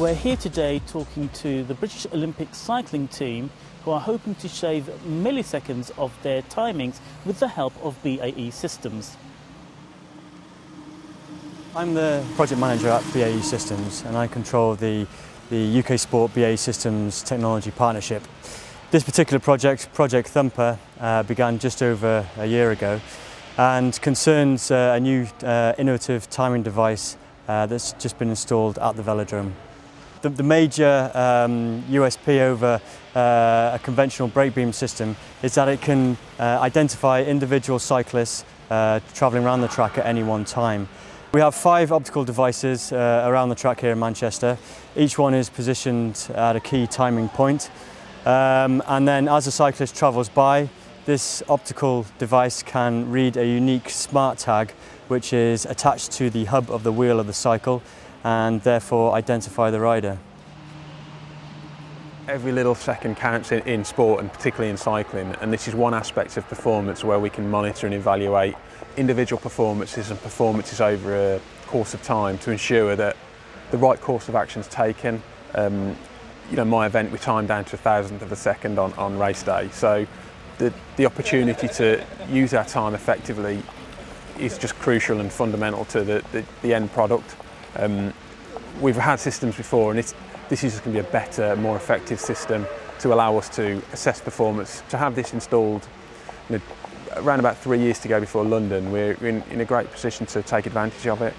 We're here today talking to the British Olympic cycling team who are hoping to shave milliseconds of their timings with the help of BAE Systems. I'm the project manager at BAE Systems and I control the UK Sport BAE Systems Technology Partnership. This particular project, Project Thumper, began just over a year ago and concerns a new innovative timing device that's just been installed at the Velodrome. The major USP over a conventional brake beam system is that it can identify individual cyclists travelling around the track at any one time. We have 5 optical devices around the track here in Manchester. Each one is positioned at a key timing point. And then as a cyclist travels by, this optical device can read a unique smart tag which is attached to the hub of the wheel of the cycle and therefore identify the rider. Every little second counts in sport and particularly in cycling, and this is one aspect of performance where we can monitor and evaluate individual performances and performances over a course of time to ensure that the right course of action is taken. My event we timed down to 1,000th of a second on race day, so the opportunity to use our time effectively is just crucial and fundamental to the end product. We've had systems before, and this is going to be a better, more effective system to allow us to assess performance. To have this installed around about 3 years to go before London, we're in a great position to take advantage of it.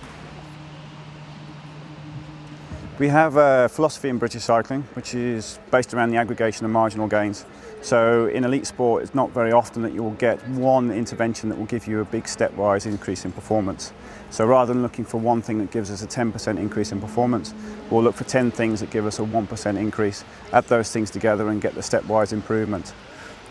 We have a philosophy in British cycling which is based around the aggregation of marginal gains. So in elite sport it's not very often that you'll get one intervention that will give you a big stepwise increase in performance. So rather than looking for one thing that gives us a 10% increase in performance, we'll look for 10 things that give us a 1% increase, add those things together and get the stepwise improvement.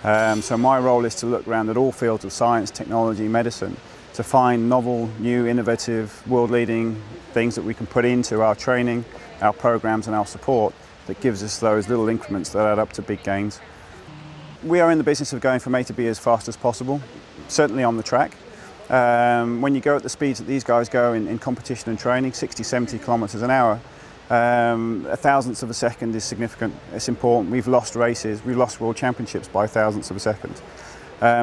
So my role is to look around at all fields of science, technology, medicine to find novel, new, innovative, world-leading things that we can put into our training, our programs and our support that gives us those little increments that add up to big gains. We are in the business of going from A to B as fast as possible, certainly on the track. When you go at the speeds that these guys go in competition and training, 60, 70 kilometres an hour, a thousandth of a second is significant, it's important. We've lost races, we've lost world championships by thousandths of a second.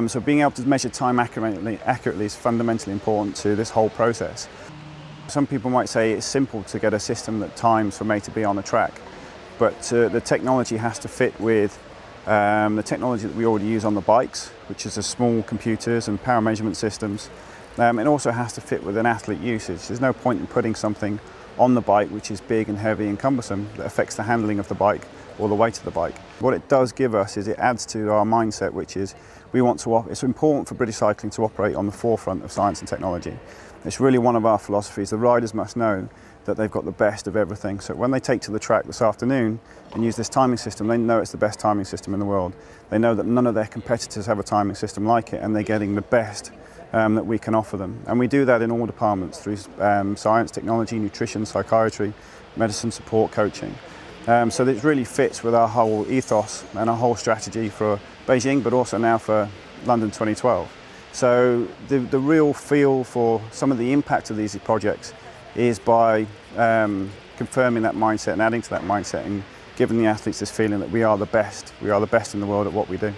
So being able to measure time accurately is fundamentally important to this whole process. Some people might say it's simple to get a system that times from A to B on a track, but the technology has to fit with the technology that we already use on the bikes, which is the small computers and power measurement systems. It also has to fit with an athlete usage. There's no point in putting something on the bike which is big and heavy and cumbersome that affects the handling of the bike or the weight of the bike. What it does give us is it adds to our mindset, which is it's important for British cycling to operate on the forefront of science and technology. It's really one of our philosophies. The riders must know that they've got the best of everything. So when they take to the track this afternoon and use this timing system, they know it's the best timing system in the world. They know that none of their competitors have a timing system like it, and they're getting the best that we can offer them. And we do that in all departments through science, technology, nutrition, psychiatry, medicine, support, coaching. So this really fits with our whole ethos and our whole strategy for Beijing, but also now for London 2012. So the real feel for some of the impact of these projects is by confirming that mindset and adding to that mindset and giving the athletes this feeling that we are the best in the world at what we do.